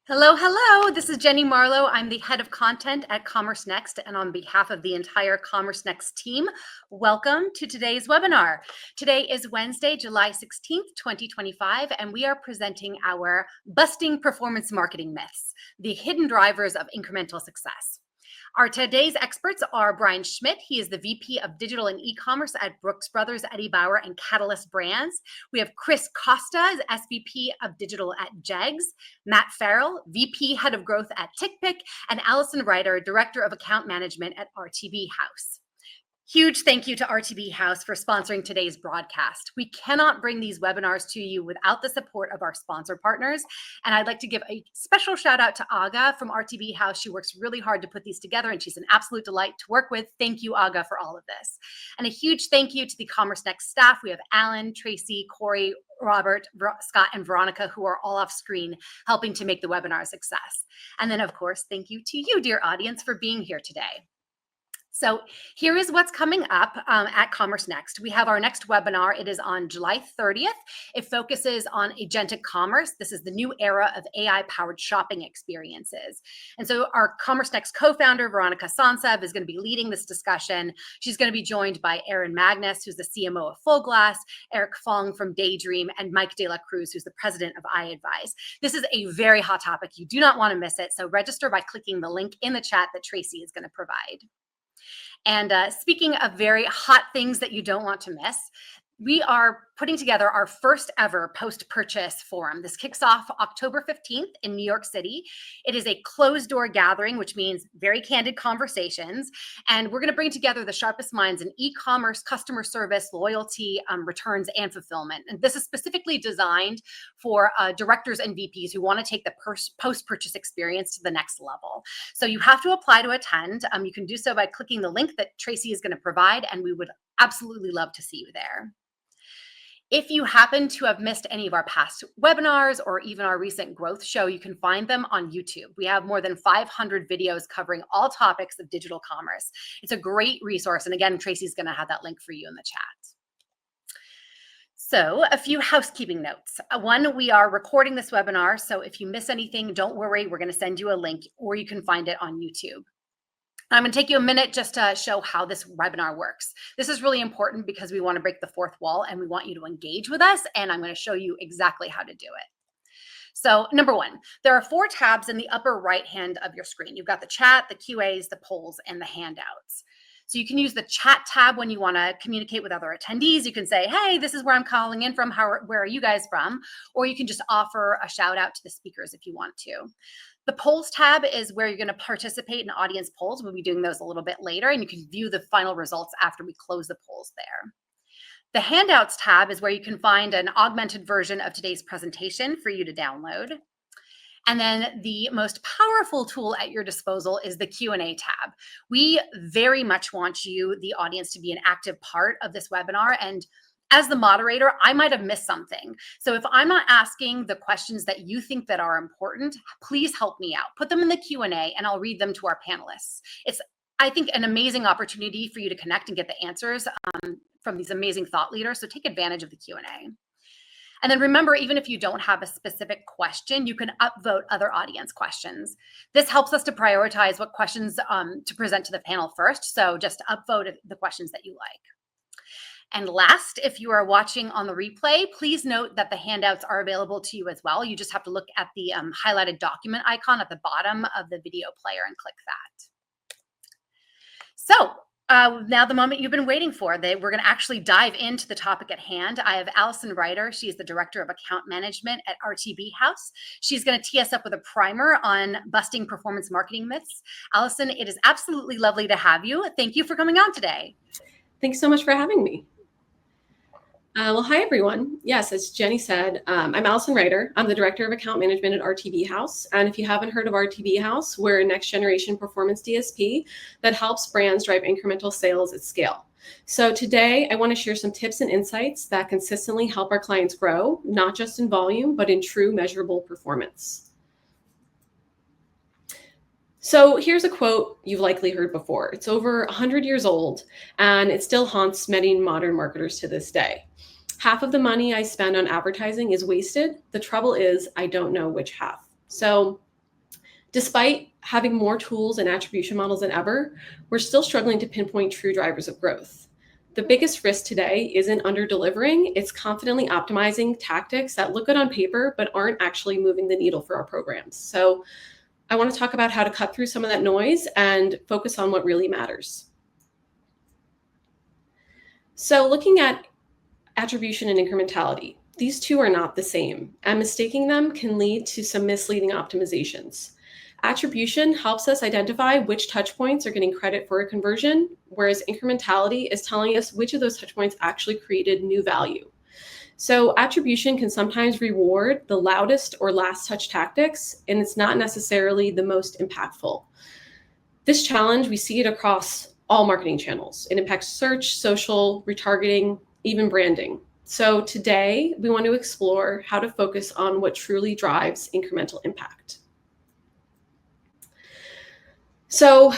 Hello, hello. This is Jenny Marlowe. I'm the head of content at Commerce Next, and on behalf of the entire Commerce Next team, welcome to today's webinar. Today is Wednesday, July 16th, 2025, and we are presenting our Busting Performance Marketing Myths, the hidden drivers of incremental success. Our today's experts are Brian Schmidt. He is the VP of Digital and E-commerce at Brooks Brothers, Eddie Bauer, and Catalyst Brands. We have Chris Costa, SVP of Digital at Jegs, Matt Farrell, VP Head of Growth at TickPick, and Allison Ryder, Director of Account Management at RTB House. Huge thank you to RTB House for sponsoring today's broadcast. We cannot bring these webinars to you without the support of our sponsor partners. And I'd like to give a special shout out to Aga from RTB House. She works really hard to put these together and she's an absolute delight to work with. Thank you, Aga, for all of this. And a huge thank you to the Commerce Next staff. We have Alan, Tracy, Corey, Robert, Scott, and Veronica, who are all off screen helping to make the webinar a success. And then, of course, thank you to you, dear audience, for being here today. So here is what's coming up at Commerce Next. We have our next webinar. It is on July 30th. It focuses on agentic commerce. This is the new era of AI-powered shopping experiences. And so our Commerce Next co-founder, Veronica Sansev, is going to be leading this discussion. She's going to be joined by Aaron Magnus, who's the CMO of Full Glass, Eric Fong from Daydream, and Mike De La Cruz, who's the president of iAdvise. This is a very hot topic. You do not want to miss it. So register by clicking the link in the chat that Tracy is going to provide. And speaking of very hot things that you don't want to miss, we are putting together our first ever post-purchase forum. This kicks off October 15th in New York City. It is a closed door gathering, which means very candid conversations. And we're going to bring together the sharpest minds in e-commerce, customer service, loyalty, returns, and fulfillment. And this is specifically designed for directors and VPs who want to take the post-purchase experience to the next level. So you have to apply to attend. You can do so by clicking the link that Tracy is going to provide, and we would absolutely love to see you there. If you happen to have missed any of our past webinars or even our recent growth show, you can find them on YouTube. We have more than 500 videos covering all topics of digital commerce. It's a great resource. And again, Tracy's going to have that link for you in the chat. So a few housekeeping notes. One, we are recording this webinar. So if you miss anything, don't worry. We're going to send you a link or you can find it on YouTube. I'm going to take you a minute just to show how this webinar works. This is really important because we want to break the fourth wall and we want you to engage with us. And I'm going to show you exactly how to do it. So number one, there are 4 tabs in the upper right hand of your screen. You've got the chat, the QAs, the polls, and the handouts. So you can use the chat tab when you want to communicate with other attendees. You can say, hey, this is where I'm calling in from. Where are you guys from? Or you can just offer a shout out to the speakers if you want to. The polls tab is where you're going to participate in audience polls. We'll be doing those a little bit later, and you can view the final results after we close the polls there. The handouts tab is where you can find an augmented version of today's presentation for you to download. And then the most powerful tool at your disposal is the Q&A tab. We very much want you, the audience, to be an active part of this webinar. And as the moderator, I might have missed something. So if I'm not asking the questions that you think that are important, please help me out. Put them in the Q&A and I'll read them to our panelists. It's, I think, an amazing opportunity for you to connect and get the answers from these amazing thought leaders. So take advantage of the Q&A. And then remember, even if you don't have a specific question, you can upvote other audience questions. This helps us to prioritize what questions to present to the panel first. So just upvote the questions that you like. And last, if you are watching on the replay, please note that the handouts are available to you as well. You just have to look at the highlighted document icon at the bottom of the video player and click that. So now the moment you've been waiting for. We're going to actually dive into the topic at hand. I have Allison Ryder. She's the Director of Account Management at RTB House. She's going to tee us up with a primer on busting performance marketing myths. Allison, it is absolutely lovely to have you. Thank you for coming on today. Thanks so much for having me. Well, hi, everyone. Yes, as Jenny said, I'm Allison Ryder. I'm the Director of Account Management at RTB House. And if you haven't heard of RTB House, we're a next generation performance DSP that helps brands drive incremental sales at scale. So today, I want to share some tips and insights that consistently help our clients grow, not just in volume, but in true measurable performance. So here's a quote you've likely heard before. It's over 100 years old, and it still haunts many modern marketers to this day. Half of the money I spend on advertising is wasted. The trouble is I don't know which half. So Despite having more tools and attribution models than ever, we're still struggling to pinpoint true drivers of growth. The biggest risk today isn't under-delivering, it's confidently optimizing tactics that look good on paper but aren't actually moving the needle for our programs. So I want to talk about how to cut through some of that noise and focus on what really matters. So looking at attribution and incrementality, these two are not the same, and mistaking them can lead to some misleading optimizations. Attribution helps us identify which touch points are getting credit for a conversion, whereas incrementality is telling us which of those touch points actually created new value. So attribution can sometimes reward the loudest or last touch tactics, and it's not necessarily the most impactful. This challenge, we see it across all marketing channels. It impacts search, social, retargeting, even branding. So today, we want to explore how to focus on what truly drives incremental impact. So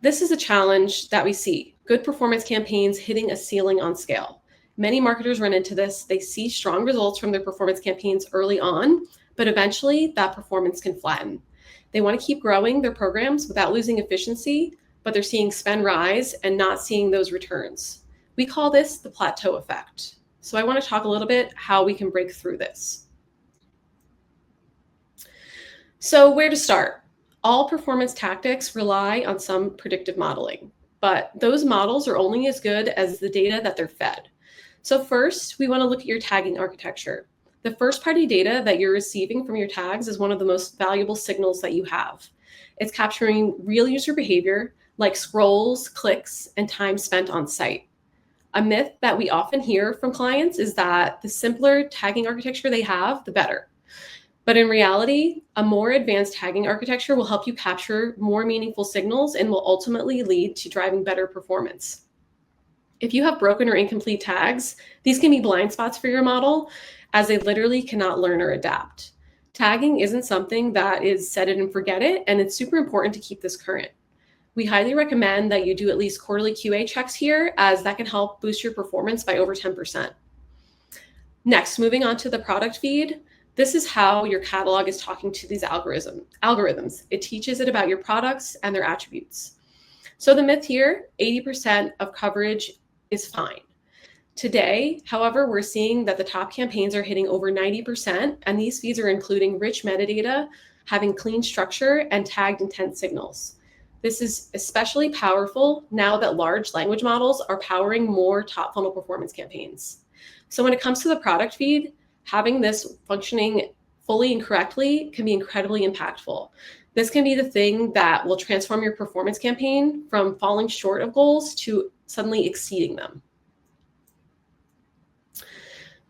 this is a challenge that we see. Good performance campaigns hitting a ceiling on scale. Many marketers run into this. They see strong results from their performance campaigns early on, but eventually that performance can flatten. They want to keep growing their programs without losing efficiency, but they're seeing spend rise and not seeing those returns. We call this the plateau effect. So I want to talk a little bit how we can break through this. So where to start? All performance tactics rely on some predictive modeling, but those models are only as good as the data that they're fed. So first, we want to look at your tagging architecture. The first-party data that you're receiving from your tags is one of the most valuable signals that you have. It's capturing real user behavior like scrolls, clicks, and time spent on site. A myth that we often hear from clients is that the simpler tagging architecture they have, the better. But in reality, a more advanced tagging architecture will help you capture more meaningful signals and will ultimately lead to driving better performance. If you have broken or incomplete tags, these can be blind spots for your model, as they literally cannot learn or adapt. Tagging isn't something that is set it and forget it, and it's super important to keep this current. We highly recommend that you do at least quarterly QA checks here, as that can help boost your performance by over 10%. Next, moving on to the product feed. This is how your catalog is talking to these algorithms. It teaches it about your products and their attributes. So the myth here, 80% of coverage is fine. Today, however, we're seeing that the top campaigns are hitting over 90%, and these feeds are including rich metadata, having clean structure, and tagged intent signals. This is especially powerful now that large language models are powering more top funnel performance campaigns. So when it comes to the product feed, having this functioning fully and correctly can be incredibly impactful. This can be the thing that will transform your performance campaign from falling short of goals to suddenly exceeding them.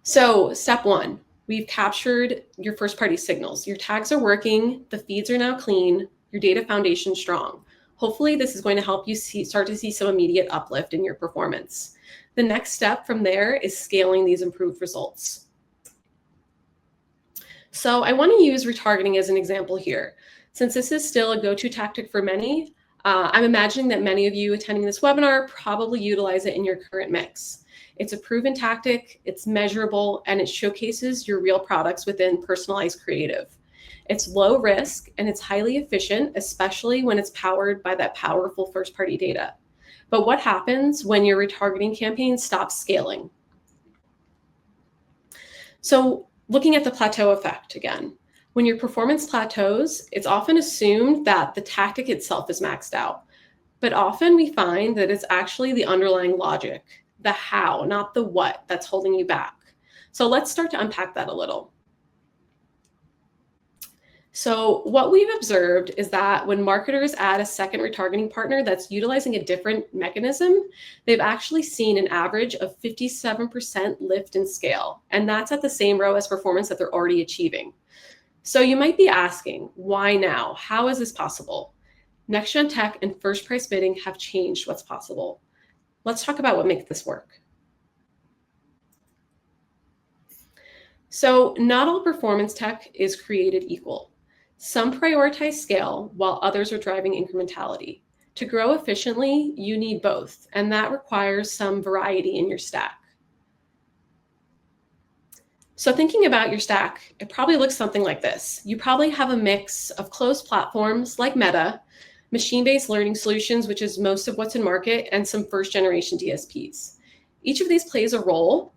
So step one, we've captured your first-party signals. Your tags are working, the feeds are now clean, your data foundation strong. Hopefully this is going to help you start to see some immediate uplift in your performance. The next step from there is scaling these improved results. So I want to use retargeting as an example here. Since this is still a go-to tactic for many, I'm imagining that many of you attending this webinar probably utilize it in your current mix. It's a proven tactic, it's measurable, and it showcases your real products within personalized creative. It's low risk and it's highly efficient, especially when it's powered by that powerful first-party data. But what happens when your retargeting campaign stops scaling? So looking at the plateau effect again, when your performance plateaus, it's often assumed that the tactic itself is maxed out. But often we find that it's actually the underlying logic, the how, not the what, that's holding you back. So let's start to unpack that a little. So what we've observed is that when marketers add a second retargeting partner that's utilizing a different mechanism, they've actually seen an average of 57% lift in scale. And that's at the same ROAS performance that they're already achieving. So you might be asking, why now? How is this possible? Next-gen tech and first price bidding have changed what's possible. Let's talk about what makes this work. So not all performance tech is created equal. Some prioritize scale while others are driving incrementality. To grow efficiently, you need both, and that requires some variety in your stack. So thinking about your stack, it probably looks something like this. You probably have a mix of closed platforms like Meta, machine-based learning solutions, which is most of what's in market, and some first-generation DSPs. Each of these plays a role,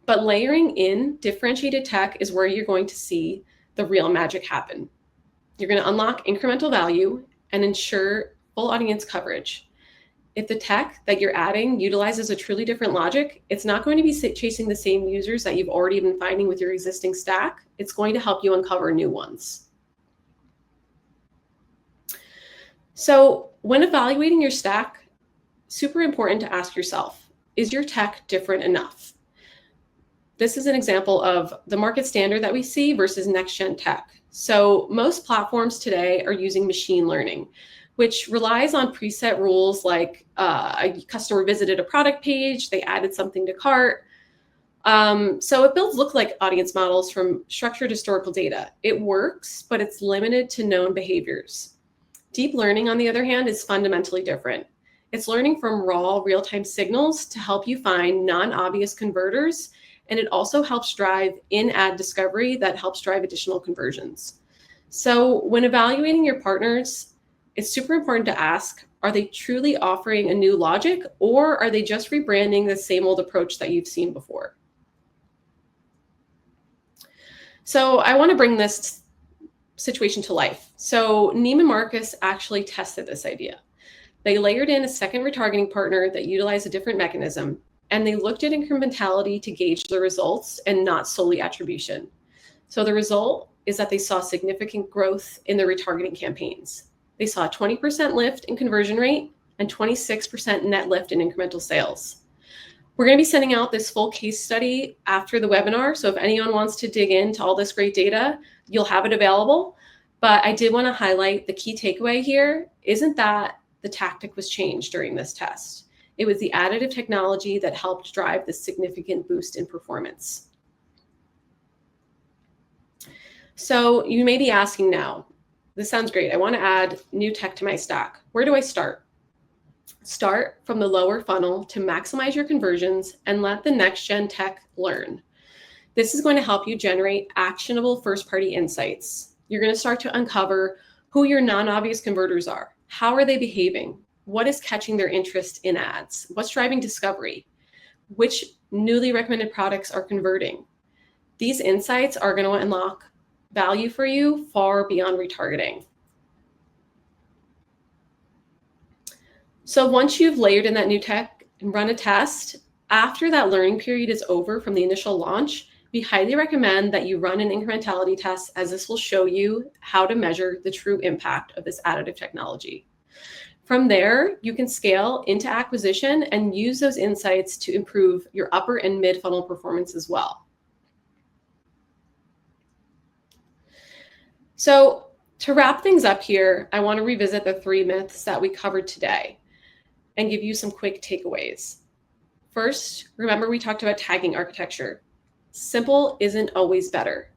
but layering in differentiated tech is where you're going to see the real magic happen. You're going to unlock incremental value and ensure full audience coverage. If the tech that you're adding utilizes a truly different logic, it's not going to be chasing the same users that you've already been finding with your existing stack. It's going to help you uncover new ones. So when evaluating your stack, super important to ask yourself, is your tech different enough? This is an example of the market standard that we see versus next-gen tech. So most platforms today are using machine learning, which relies on preset rules like a customer visited a product page, they added something to cart. So it builds look-like audience models from structured historical data. It works, but it's limited to known behaviors. Deep learning, on the other hand, is fundamentally different. It's learning from raw real-time signals to help you find non-obvious converters, and it also helps drive in-ad discovery that helps drive additional conversions. So when evaluating your partners, it's super important to ask, are they truly offering a new logic, or are they just rebranding the same old approach that you've seen before? So I want to bring this situation to life. So Neiman Marcus actually tested this idea. They layered in a second retargeting partner that utilized a different mechanism, and they looked at incrementality to gauge the results and not solely attribution. So the result is that they saw significant growth in their retargeting campaigns. They saw a 20% lift in conversion rate and 26% net lift in incremental sales. We're going to be sending out this full case study after the webinar. So if anyone wants to dig into all this great data, you'll have it available. But I did want to highlight the key takeaway here isn't that the tactic was changed during this test. It was the additive technology that helped drive this significant boost in performance. So you may be asking now, this sounds great. I want to add new tech to my stack. Where do I start? Start from the lower funnel to maximize your conversions and let the next gen tech learn. This is going to help you generate actionable first-party insights. You're going to start to uncover who your non-obvious converters are. How are they behaving? What is catching their interest in ads? What's driving discovery? Which newly recommended products are converting? These insights are going to unlock value for you far beyond retargeting. So once you've layered in that new tech and run a test, after that learning period is over from the initial launch, we highly recommend that you run an incrementality test, as this will show you how to measure the true impact of this additive technology. From there, you can scale into acquisition and use those insights to improve your upper and mid funnel performance as well. So to wrap things up here, I want to revisit the 3 myths that we covered today and give you some quick takeaways. First, remember we talked about tagging architecture. Simple isn't always better.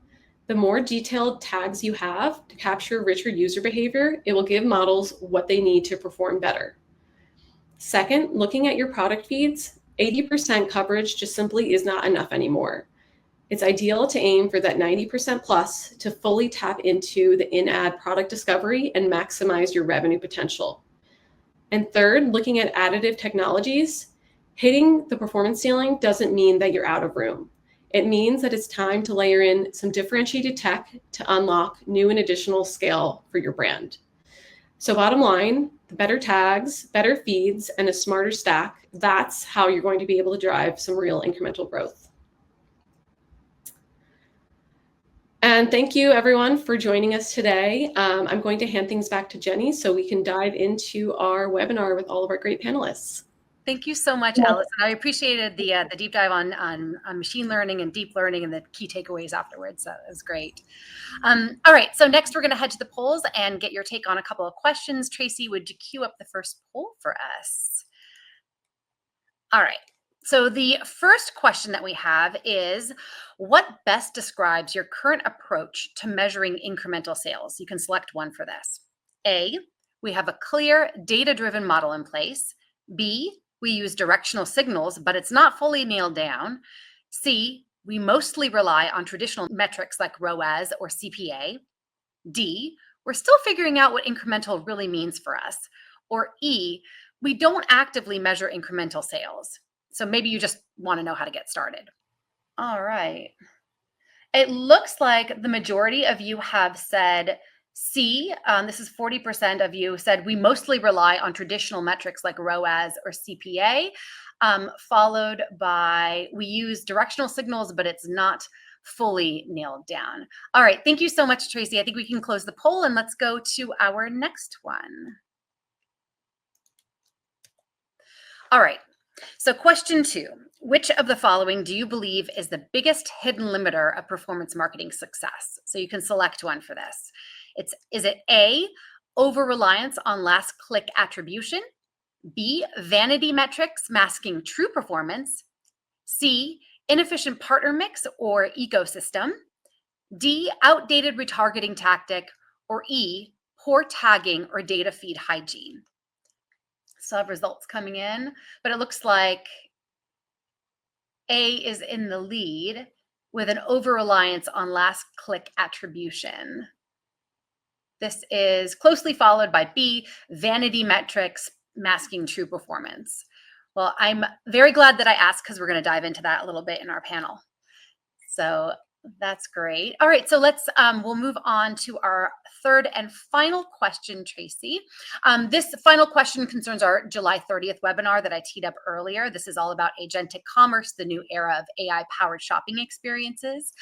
The more detailed tags you have to capture richer user behavior, it will give models what they need to perform better. Second, looking at your product feeds, 80% coverage just simply is not enough anymore. It's ideal to aim for that 90% plus to fully tap into the in-ad product discovery and maximize your revenue potential. And third, looking at additive technologies, hitting the performance ceiling doesn't mean that you're out of room. It means that it's time to layer in some differentiated tech to unlock new and additional scale for your brand. So bottom line, the better tags, better feeds, and a smarter stack, that's how you're going to be able to drive some real incremental growth. And thank you everyone for joining us today. I'm going to hand things back to Jenny so we can dive into our webinar with all of our great panelists. Thank you so much, Allison. I appreciated the deep dive on machine learning and deep learning and the key takeaways afterwards. That was great. All right, so next we're going to head to the polls and get your take on a couple of questions. Tracy, would you queue up the first poll for us? All right. So the first question that we have is, what best describes your current approach to measuring incremental sales? You can select one for this. A, we have a clear data-driven model in place. B, we use directional signals, but it's not fully nailed down. C, we mostly rely on traditional metrics like ROAS or CPA. D, we're still figuring out what incremental really means for us. Or E, we don't actively measure incremental sales. So maybe you just want to know how to get started. All right. It looks like the majority of you have said C. This is 40% of you said we mostly rely on traditional metrics like ROAS or CPA, followed by we use directional signals, but it's not fully nailed down. All right, thank you so much, Tracy. I think we can close the poll and let's go to our next one. All right, so question 2. Which of the following do you believe is the biggest hidden limiter of performance marketing success? So you can select one for this. Is it A, over-reliance on last click attribution? B, vanity metrics masking true performance? C, inefficient partner mix or ecosystem? D, outdated retargeting tactic? Or E, poor tagging or data feed hygiene? So I have results coming in, but it looks like A is in the lead with an over-reliance on last click attribution. This is closely followed by B, vanity metrics masking true performance. Well, I'm very glad that I asked because we're going to dive into that a little bit in our panel. So that's great. All right, so we'll move on to our third and final question, Tracy. This final question concerns our July 30th webinar that I teed up earlier. This is all about agentic commerce, the new era of AI-powered shopping experiences.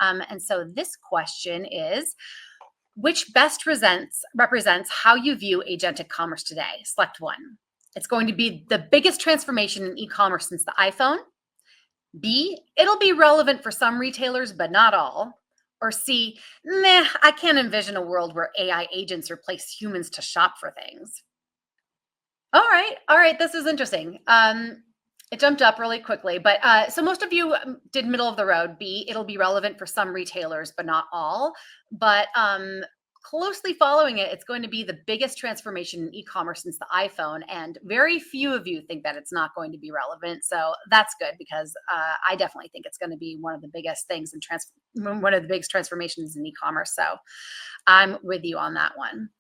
And so this question is, which best represents how you view agentic commerce today? Select one. It's going to be the biggest transformation in e-commerce since the iPhone. B, it'll be relevant for some retailers, but not all. Or C, meh, I can't envision a world where AI agents replace humans to shop for things. All right, this is interesting. It jumped up really quickly, but so most of you did middle of the road. B, it'll be relevant for some retailers, but not all. But closely following it, it's going to be the biggest transformation in e-commerce since the iPhone, and very few of you think that it's not going to be relevant. So that's good because I definitely think it's going to be one of the biggest things and one of the biggest transformations in e-commerce. So I'm with you on that one.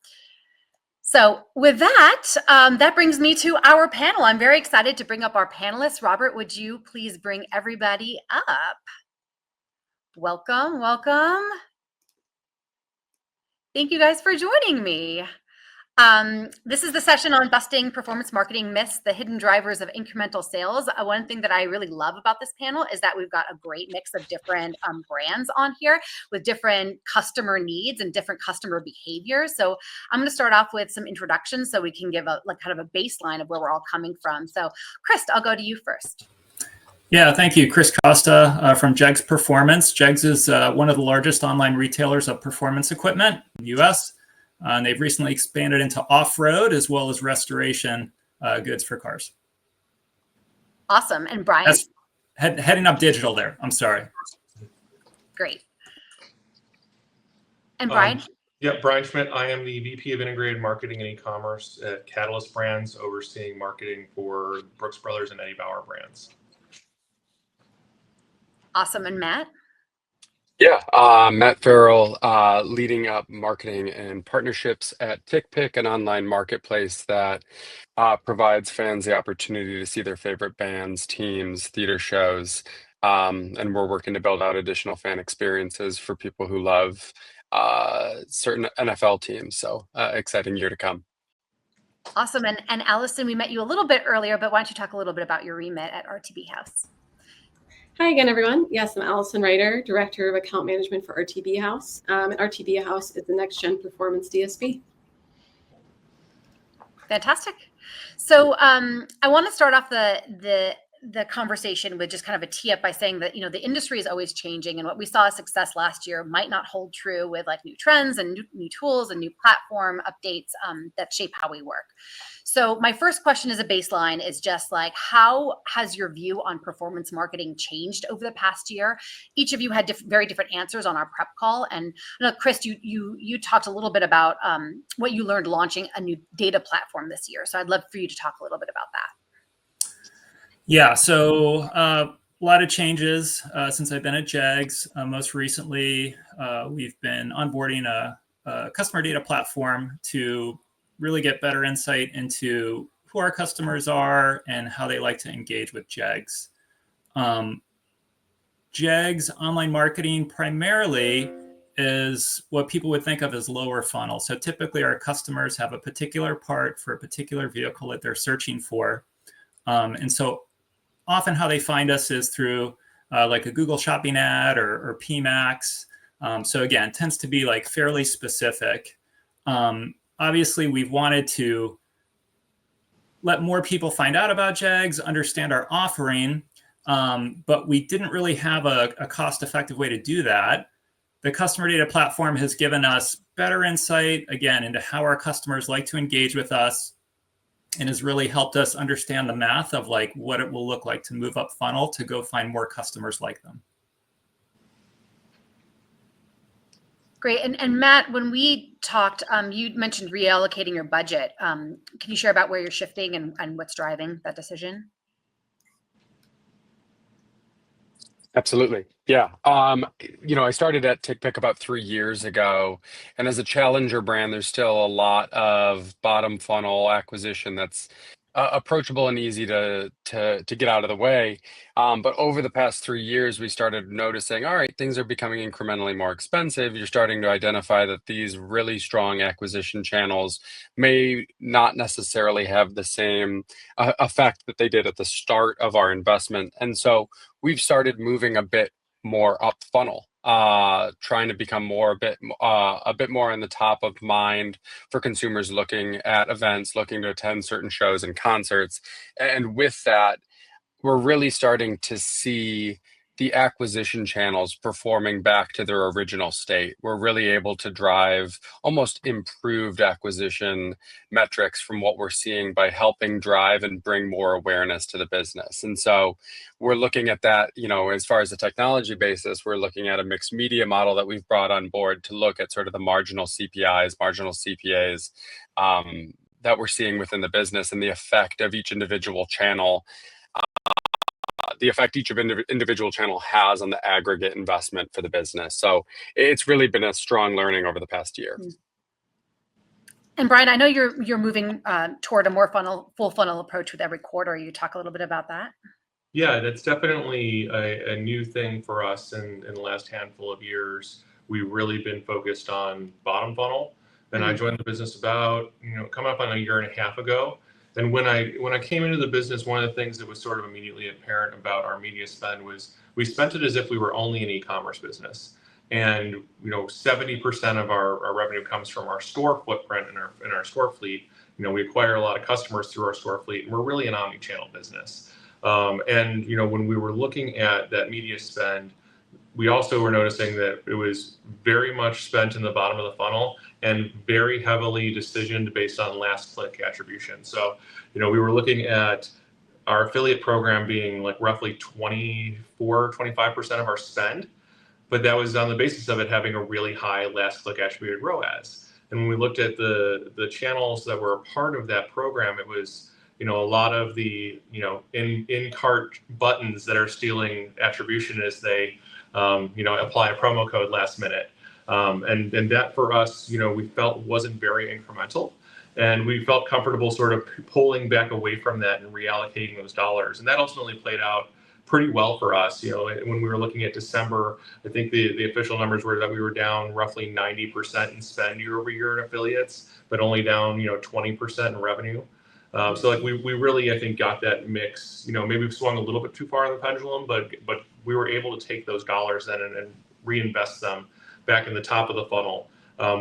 So with that, that brings me to our panel. I'm very excited to bring up our panelists. Robert, would you please bring everybody up? Welcome, welcome. Thank you guys for joining me. This is the session on busting performance marketing myths, the hidden drivers of incremental sales. One thing that I really love about this panel is that we've got a great mix of different brands on here with different customer needs and different customer behaviors. So I'm going to start off with some introductions so we can give a kind of a baseline of where we're all coming from. So Chris, I'll go to you first. Yeah, thank you. Chris Costa from Jegs Performance. Jegs is one of the largest online retailers of performance equipment in the U.S. And they've recently expanded into off-road as well as restoration goods for cars. Awesome. And Brian? That's heading up digital there. I'm sorry. Great. And Brian? Yeah, Brian Schmidt. I am the VP of Integrated Marketing and E-commerce at Catalyst Brands, overseeing marketing for Brooks Brothers and Eddie Bauer brands. Awesome. And Matt? Yeah, Matt Farrell, leading up marketing and partnerships at TickPick, an online marketplace that provides fans the opportunity to see their favorite bands, teams, theater shows, and we're working to build out additional fan experiences for people who love certain NFL teams. So exciting year to come. Awesome. And Allison, we met you a little bit earlier, but why don't you talk a little bit about your remit at RTB House? Hi again, everyone. Yes, I'm Allison Ryder, Director of Account Management for RTB House. And RTB House is the next-gen performance DSP. Fantastic. So I want to start off the conversation with just kind of a tee up by saying that, the industry is always changing, and what we saw as success last year might not hold true with like new trends and new tools and new platform updates that shape how we work. So my first question as a baseline is just like, how has your view on performance marketing changed over the past year? Each of you had very different answers on our prep call. And Chris, you talked a little bit about what you learned launching a new data platform this year. So I'd love for you to talk a little bit about that. Yeah, so lot of changes since I've been at JEGS. Most recently, we've been onboarding a customer data platform to really get better insight into who our customers are and how they like to engage with JEGS. JEGS online marketing primarily is what people would think of as lower funnel. So typically our customers have a particular part for a particular vehicle that they're searching for. And so often how they find us is through like a Google Shopping ad or PMax. So again, tends to be like fairly specific. Obviously, we've wanted to let more people find out about JEGS, understand our offering, but we didn't really have a cost-effective way to do that. The customer data platform has given us better insight, again, into how our customers like to engage with us, and has really helped us understand the math of like what it will look like to move up funnel to go find more customers like them. Great. And Matt, when we talked, you mentioned reallocating your budget. Can you share about where you're shifting and what's driving that decision? Absolutely. Yeah. I started at TickPick about 3 years ago, and as a challenger brand, there's still a lot of bottom funnel acquisition that's approachable and easy to get out of the way. But over the past 3 years, we started noticing, all right, things are becoming incrementally more expensive. You're starting to identify that these really strong acquisition channels may not necessarily have the same effect that they did at the start of our investment. And so we've started moving a bit more up funnel, trying to become a bit more on the top of mind for consumers looking at events, looking to attend certain shows and concerts. And with that, we're really starting to see the acquisition channels performing back to their original state. We're really able to drive almost improved acquisition metrics from what we're seeing by helping drive and bring more awareness to the business. And so we're looking at that, as far as the technology basis, we're looking at a mixed media model that we've brought on board to look at sort of the marginal CPIs, marginal CPAs that we're seeing within the business and the effect of each individual channel. The effect each individual channel has on the aggregate investment for the business. So it's really been a strong learning over the past year. And Brian, I know you're moving toward a more full funnel approach with every quarter. You talk a little bit about that? Yeah, that's definitely a new thing for us in the last handful of years. We've really been focused on bottom funnel. And I joined the business about, coming up on a year and a half ago. And when I came into the business, one of the things that was sort of immediately apparent about our media spend was we spent it as if we were only an e-commerce business. And 70% of our revenue comes from our store footprint and our store fleet. We acquire a lot of customers through our store fleet, and we're really an omni-channel business. And when we were looking at that media spend, we also were noticing that it was very much spent in the bottom of the funnel and very heavily decisioned based on last click attribution. So, we were looking at our affiliate program being like roughly 25% of our spend, but that was on the basis of it having a really high last click attributed ROAS. And when we looked at the channels that were a part of that program, it was, a lot of the, in cart buttons that are stealing attribution as they, apply a promo code last minute. And that for us, we felt wasn't very incremental, and we felt comfortable sort of pulling back away from that and reallocating those dollars. And that ultimately played out pretty well for us. When we were looking at December, I think the official numbers were that we were down roughly 90% in spend year over year in affiliates, but only down, 20% in revenue. So we really, I think, got that mix. Maybe we swung a little bit too far on the pendulum, but we were able to take those dollars then and reinvest them back in the top of the funnel,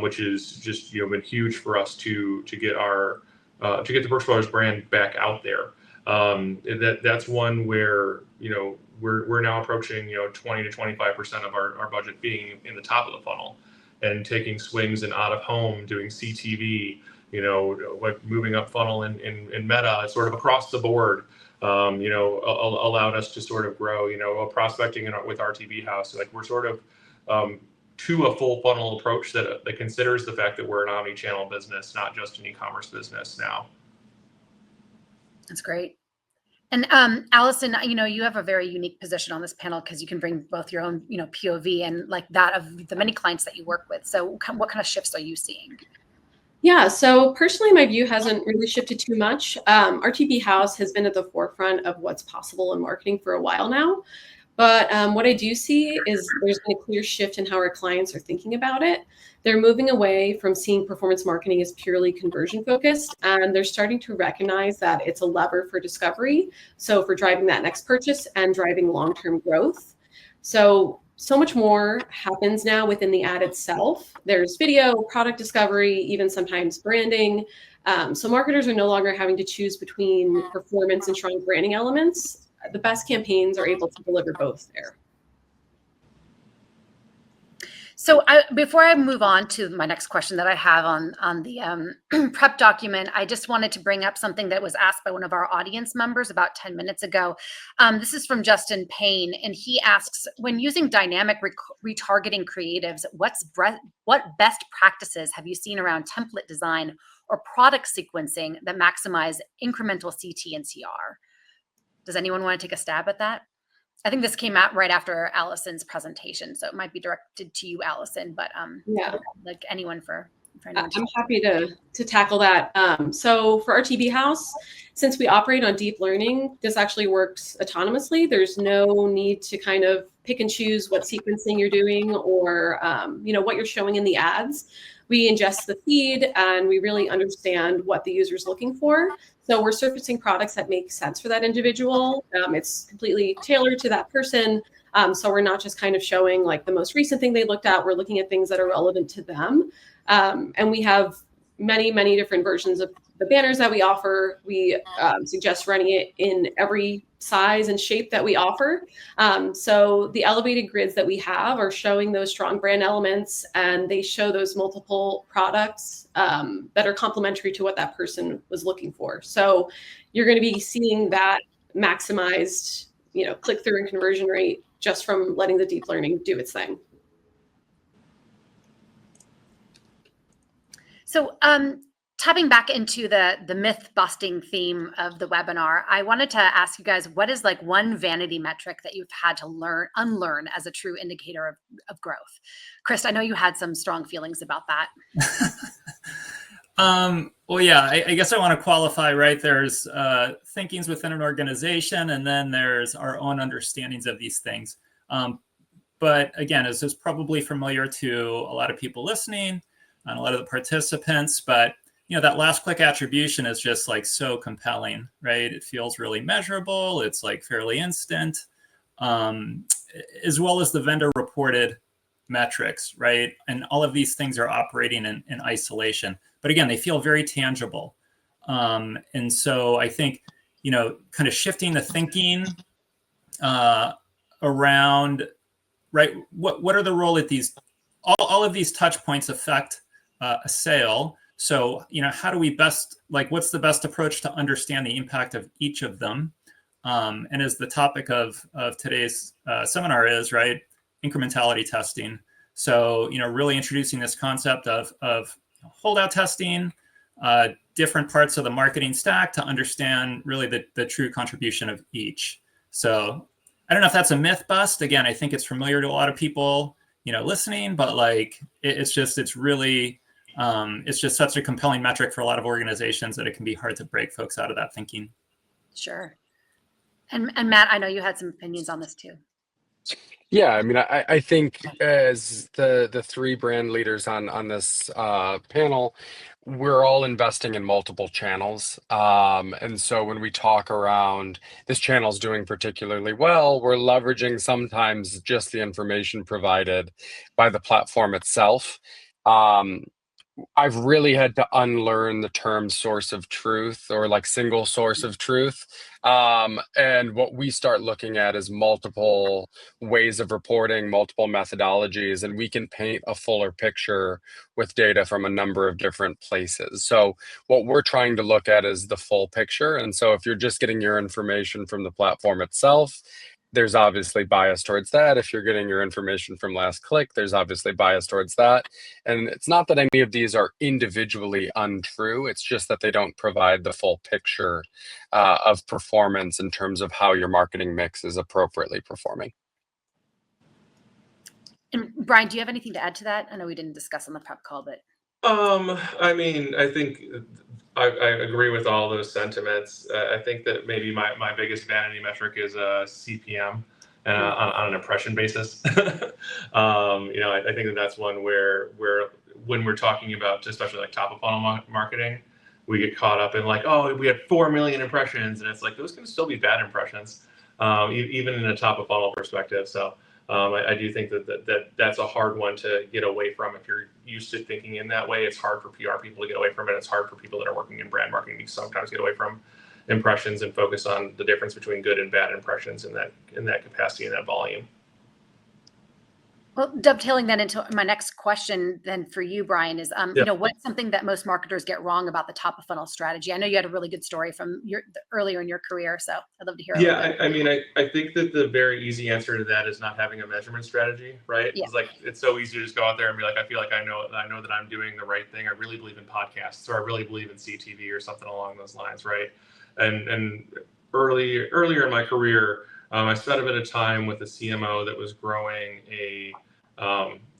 which is just been huge for us to get the Brooks Brothers brand back out there. That's one where we're now approaching 20 to 25% of our budget being in the top of the funnel, and taking swings in out of home, doing CTV. Like moving up funnel in Meta, sort of across the board, allowed us to sort of grow, prospecting with RTV House. Like we're sort of to a full funnel approach that considers the fact that we're an omni-channel business, not just an e-commerce business now. That's great. And Allison, you have a very unique position on this panel because you can bring both your own, POV and like that of the many clients that you work with. So what kind of shifts are you seeing? Yeah, so personally, my view hasn't really shifted too much. RTB House has been at the forefront of what's possible in marketing for a while now. But what I do see is there's been a clear shift in how our clients are thinking about it. They're moving away from seeing performance marketing as purely conversion focused, and they're starting to recognize that it's a lever for discovery. So for driving that next purchase and driving long-term growth. So much more happens now within the ad itself. There's video, product discovery, even sometimes branding. So marketers are no longer having to choose between performance and strong branding elements. The best campaigns are able to deliver both there. So before I move on to my next question that I have on the prep document, I just wanted to bring up something that was asked by one of our audience members about 10 minutes ago. This is from Justin Payne, and he asks, when using dynamic retargeting creatives, what best practices have you seen around template design or product sequencing that maximize incremental CT and CR? Does anyone want to take a stab at that? I think this came out right after Allison's presentation, so it might be directed to you, Allison, but yeah, like anyone for anyone. I'm happy to tackle that. So for RTB House, since we operate on deep learning, this actually works autonomously. There's no need to kind of pick and choose what sequencing you're doing or what you're showing in the ads. We ingest the feed and we really understand what the user is looking for. So we're surfacing products that make sense for that individual. It's completely tailored to that person. So we're not just kind of showing like the most recent thing they looked at. We're looking at things that are relevant to them. And we have many, many different versions of the banners that we offer. We suggest running it in every size and shape that we offer. So the elevated grids that we have are showing those strong brand elements, and they show those multiple products that are complementary to what that person was looking for. So you're going to be seeing that maximized, click-through and conversion rate just from letting the deep learning do its thing. So tapping back into the myth busting theme of the webinar, I wanted to ask you guys, what is like one vanity metric that you've had to unlearn as a true indicator of growth? Chris, I know you had some strong feelings about that. Well, yeah, I guess I want to qualify, right? There's thinkings within an organization, and then there's our own understandings of these things. But again, this is probably familiar to a lot of people listening and a lot of the participants, but that last click attribution is just like so compelling, right? It feels really measurable. It's like fairly instant, as well as the vendor reported metrics, right? And all of these things are operating in isolation, but again, they feel very tangible. And so I think, kind of shifting the thinking around, right? What are the role that all of these touch points affect a sale? So, how do we best, what's the best approach to understand the impact of each of them? And as the topic of today's seminar is, right, incrementality testing. So, really introducing this concept of holdout testing, different parts of the marketing stack to understand really the true contribution of each. So I don't know if that's a myth bust. Again, I think it's familiar to a lot of people, listening, but it's just such a compelling metric for a lot of organizations that it can be hard to break folks out of that thinking. Sure. And Matt, I know you had some opinions on this too. Yeah, I mean, I think as the three brand leaders on this panel, we're all investing in multiple channels. And so when we talk around this channel's doing particularly well, we're leveraging sometimes just the information provided by the platform itself. I've really had to unlearn the term source of truth or single source of truth. And what we start looking at is multiple ways of reporting, multiple methodologies, and we can paint a fuller picture with data from a number of different places. So what we're trying to look at is the full picture. And so if you're just getting your information from the platform itself, there's obviously bias towards that. If you're getting your information from last click, there's obviously bias towards that. And it's not that any of these are individually untrue. It's just that they don't provide the full picture of performance in terms of how your marketing mix is appropriately performing. And Brian, do you have anything to add to that? I know we didn't discuss on the prep call, but. I mean, I think I agree with all those sentiments. I think that maybe my biggest vanity metric is CPM and on an impression basis. I think that that's one where when we're talking about, especially like top of funnel marketing, we get caught up in like, oh, we had 4 million impressions, and it's like those can still be bad impressions, even in a top of funnel perspective. So. I do think that's a hard one to get away from. If you're used to thinking in that way, it's hard for PR people to get away from it. It's hard for people that are working in brand marketing to sometimes get away from impressions and focus on the difference between good and bad impressions in that capacity and that volume. Well, dovetailing that into my next question then for you, Brian, is, what's something that most marketers get wrong about the top of funnel strategy? I know you had a really good story from earlier in your career, so I'd love to hear. I mean, I think that the very easy answer to that is not having a measurement strategy, right? Yeah. It's like, it's so easy to just go out there and be like, I feel like I know that I'm doing the right thing. I really believe in podcasts, or I really believe in CTV or something along those lines, right? And earlier in my career, I spent a bit of time with a CMO that was growing a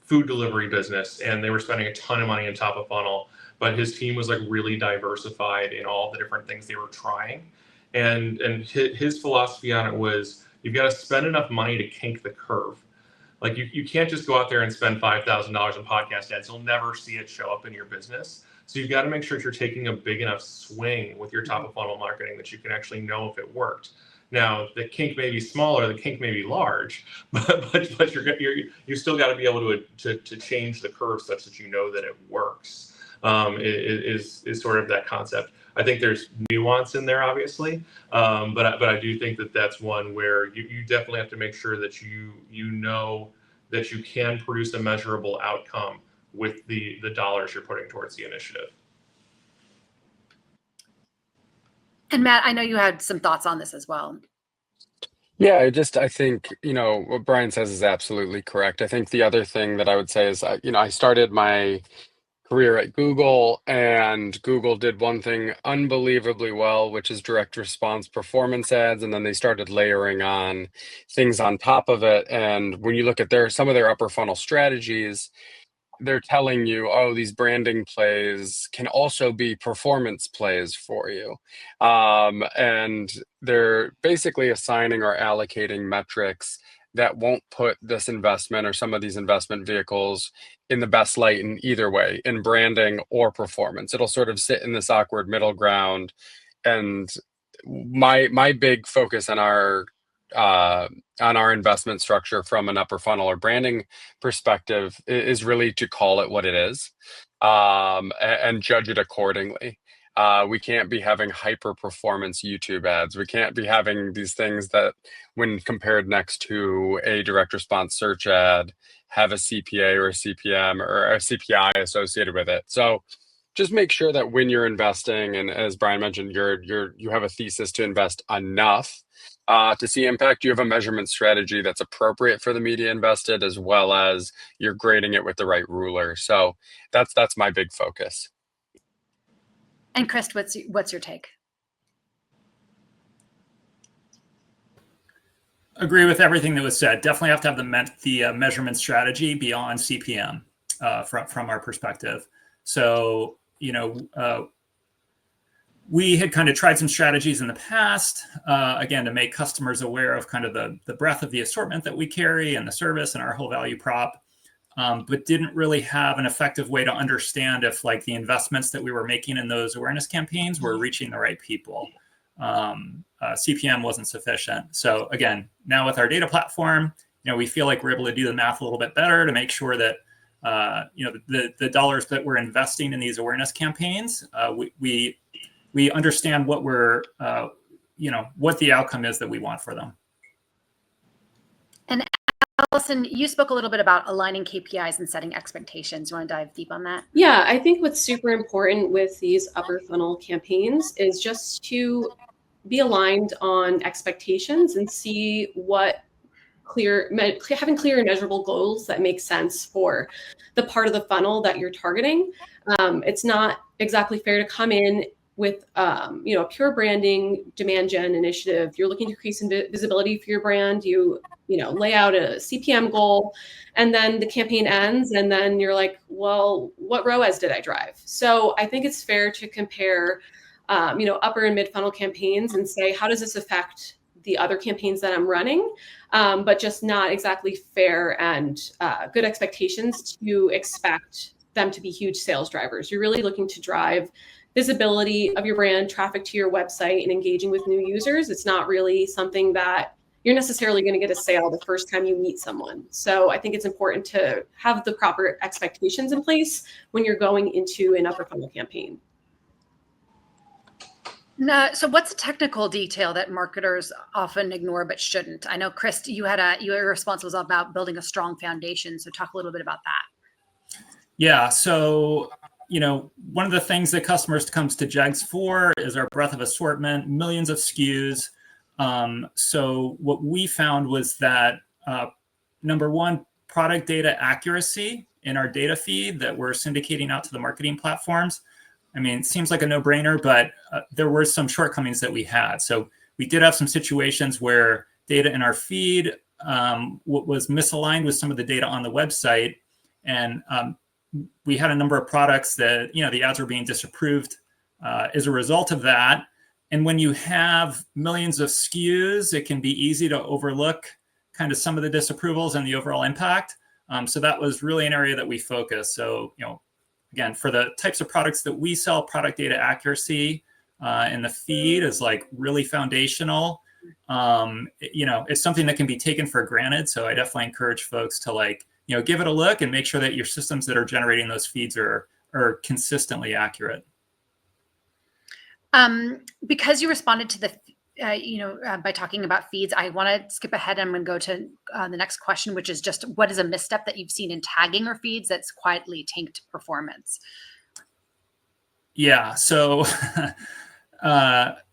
food delivery business, and they were spending a ton of money on top of funnel, but his team was like really diversified in all the different things they were trying. And his philosophy on it was, you've got to spend enough money to kink the curve. Like you can't just go out there and spend $5,000 on podcast ads. You'll never see it show up in your business. So you've got to make sure that you're taking a big enough swing with your top of funnel marketing that you can actually know if it worked. Now, the kink may be smaller, the kink may be large, but you still got to be able to change the curve such that you know that it works. Is sort of that concept. I think there's nuance in there, obviously, but I do think that that's one where you definitely have to make sure that you know that you can produce a measurable outcome with the dollars you're putting towards the initiative. And Matt, I know you had some thoughts on this as well. Yeah, I think, what Brian says is absolutely correct. I think the other thing that I would say is, I started my career at Google, and Google did one thing unbelievably well, which is direct response performance ads. And then they started layering on things on top of it. And when you look at some of their upper funnel strategies, they're telling you, oh, these branding plays can also be performance plays for you. And they're basically assigning or allocating metrics that won't put this investment or some of these investment vehicles in the best light in either way, in branding or performance. It'll sort of sit in this awkward middle ground. And my big focus on our investment structure from an upper funnel or branding perspective is really to call it what it is, and judge it accordingly. We can't be having hyper performance YouTube ads. We can't be having these things that, when compared next to a direct response search ad, have a CPA or a CPM or a CPI associated with it. So just make sure that when you're investing, and as Brian mentioned, you have a thesis to invest enough to see impact. You have a measurement strategy that's appropriate for the media invested, as well as you're grading it with the right ruler. So that's my big focus. And Chris, what's your take? Agree with everything that was said. Definitely have to have the measurement strategy beyond CPM from our perspective. So, we had kind of tried some strategies in the past, again, to make customers aware of kind of the breadth of the assortment that we carry and the service and our whole value prop, but didn't really have an effective way to understand if like the investments that we were making in those awareness campaigns were reaching the right people. CPM wasn't sufficient. So again, now with our data platform, we feel like we're able to do the math a little bit better to make sure that the dollars that we're investing in these awareness campaigns, we understand what what the outcome is that we want for them. And Allison, you spoke a little bit about aligning KPIs and setting expectations. You want to dive deep on that? Yeah, I think what's super important with these upper funnel campaigns is just to be aligned on expectations and see what having clear and measurable goals that make sense for the part of the funnel that you're targeting. It's not exactly fair to come in with a pure branding demand gen initiative. You're looking to increase visibility for your brand. You lay out a CPM goal, and then the campaign ends, and then you're like, well, what ROAS did I drive? So I think it's fair to compare upper and mid funnel campaigns and say, how does this affect the other campaigns that I'm running? But just not exactly fair and good expectations to expect them to be huge sales drivers. You're really looking to drive visibility of your brand, traffic to your website, and engaging with new users. It's not really something that you're necessarily going to get a sale the first time you meet someone. So I think it's important to have the proper expectations in place when you're going into an upper funnel campaign. No, so what's a technical detail that marketers often ignore but shouldn't? I know, Chris, your response was about building a strong foundation. So talk a little bit about that. Yeah. So, one of the things that customers comes to Jegs for is our breadth of assortment, millions of SKUs. So what we found was that, number one, product data accuracy in our data feed that we're syndicating out to the marketing platforms. I mean, it seems like a no-brainer, but there were some shortcomings that we had. So we did have some situations where data in our feed was misaligned with some of the data on the website. And we had a number of products that, the ads were being disapproved as a result of that. And when you have millions of SKUs, it can be easy to overlook kind of some of the disapprovals and the overall impact. So that was really an area that we focused. So, again, for the types of products that we sell, product data accuracy in the feed is like really foundational. It's something that can be taken for granted. So I definitely encourage folks to give it a look and make sure that your systems that are generating those feeds are consistently accurate. Because you responded to the by talking about feeds, I want to skip ahead. I'm going to go to the next question, which is just what is a misstep that you've seen in tagging or feeds that's quietly tanked performance? Yeah. So,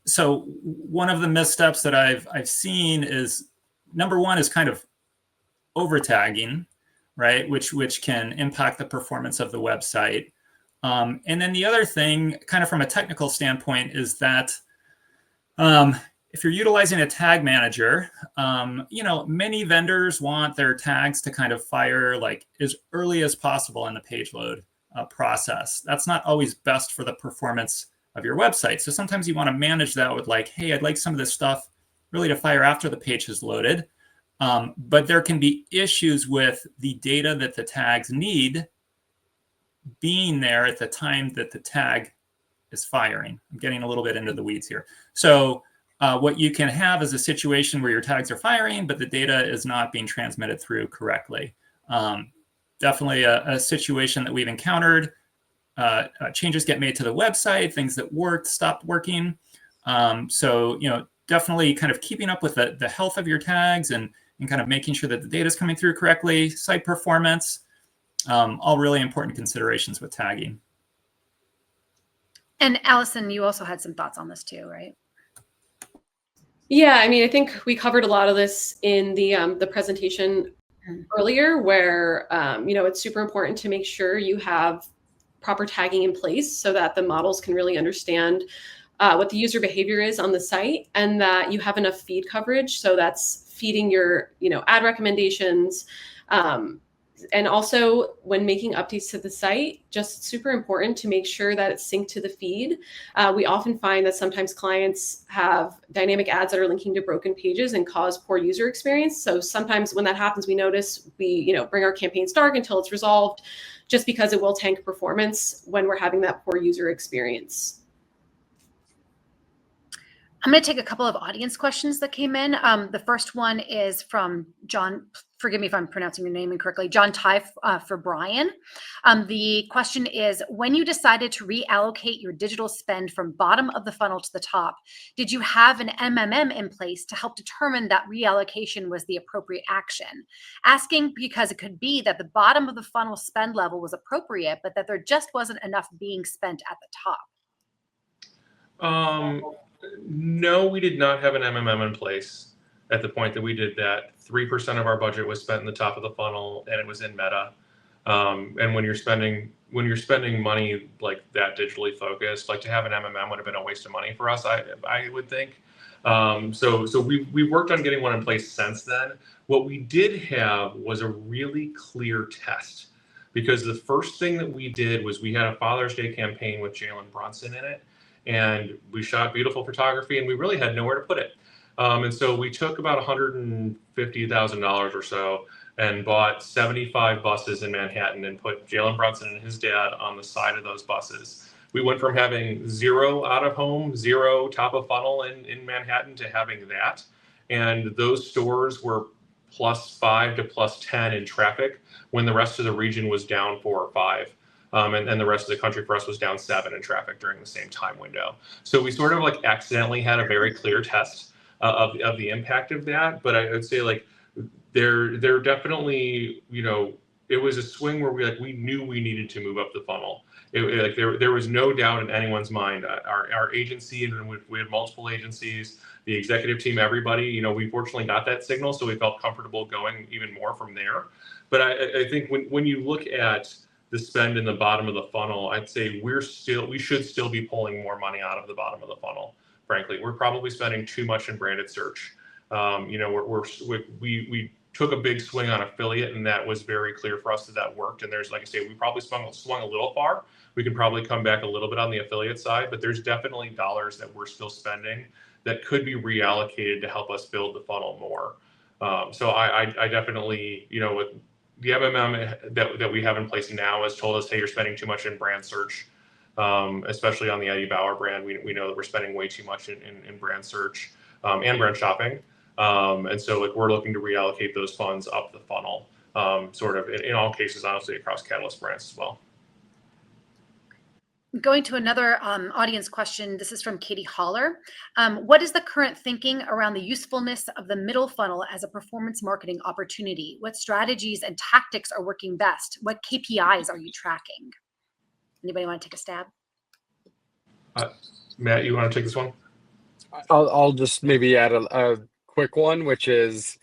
so one of the missteps that I've seen is, number one, is kind of over tagging, right? Which can impact the performance of the website. And then the other thing, kind of from a technical standpoint, is that if you're utilizing a tag manager, many vendors want their tags to kind of fire as early as possible in the page load process. That's not always best for the performance of your website. So sometimes you want to manage that with hey, I'd like some of this stuff really to fire after the page is loaded. But there can be issues with the data that the tags need being there at the time that the tag is firing. I'm getting a little bit into the weeds here. So what you can have is a situation where your tags are firing, but the data is not being transmitted through correctly. Definitely a situation that we've encountered. Changes get made to the website, things that worked stopped working. So definitely kind of keeping up with the health of your tags and kind of making sure that the data is coming through correctly, site performance, all really important considerations with tagging. And Allison, you also had some thoughts on this too, right? Yeah, I mean, I think we covered a lot of this in the presentation earlier, where it's super important to make sure you have proper tagging in place so that the models can really understand what the user behavior is on the site, and that you have enough feed coverage. So that's feeding your ad recommendations. And also when making updates to the site, just super important to make sure that it's synced to the feed. We often find that sometimes clients have dynamic ads that are linking to broken pages and cause poor user experience. So sometimes when that happens, we notice we bring our campaigns dark until it's resolved, just because it will tank performance when we're having that poor user experience. I'm going to take a couple of audience questions that came in. The first one is from John. Forgive me if I'm pronouncing your name incorrectly. John Ty for Brian. The question is, when you decided to reallocate your digital spend from bottom of the funnel to the top, did you have an MMM in place to help determine that reallocation was the appropriate action? Asking because it could be that the bottom of the funnel spend level was appropriate, but that there just wasn't enough being spent at the top. No, we did not have an MMM in place at the point that we did that. 3% of our budget was spent in the top of the funnel, and it was in Meta. And when you're spending money like that digitally focused, like to have an MMM would have been a waste of money for us, I would think. So we worked on getting one in place since then. What we did have was a really clear test, because the first thing that we did was we had a Father's Day campaign with Jalen Brunson in it, and we shot beautiful photography, and we really had nowhere to put it. And so we took about $150,000 or so and bought 75 buses in Manhattan and put Jalen Brunson and his dad on the side of those buses. We went from having 0 out of home, 0 top of funnel in Manhattan to having that. And those stores were +5 to +10 in traffic when the rest of the region was down 4 or 5. And the rest of the country for us was down 7 in traffic during the same time window. So we sort of like accidentally had a very clear test of the impact of that. But I would say like there definitely, it was a swing where we knew we needed to move up the funnel. There was no doubt in anyone's mind. Our agency, and we had multiple agencies, the executive team, everybody, we fortunately got that signal, so we felt comfortable going even more from there. But I think when you look at the spend in the bottom of the funnel, I'd say we should still be pulling more money out of the bottom of the funnel. Frankly, we're probably spending too much in branded search. We took a big swing on affiliate, and that was very clear for us that worked. And there's, like I say, we probably swung a little far. We can probably come back a little bit on the affiliate side, but there's definitely dollars that we're still spending that could be reallocated to help us build the funnel more. So I definitely, with the MMM that we have in place now has told us, hey, you're spending too much in brand search, especially on the Eddie Bauer brand. We know that we're spending way too much in brand search and brand shopping. And so we're looking to reallocate those funds up the funnel, sort of in all cases, honestly, across Catalyst brands as well. Going to another audience question. This is from Katie Holler. What is the current thinking around the usefulness of the middle funnel as a performance marketing opportunity? What strategies and tactics are working best? What KPIs are you tracking? Anybody want to take a stab? Matt, you want to take this one? I'll just maybe add a quick one, which is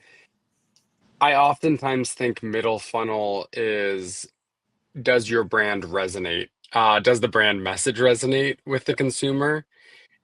I oftentimes think middle funnel is, does your brand resonate? Does the brand message resonate with the consumer?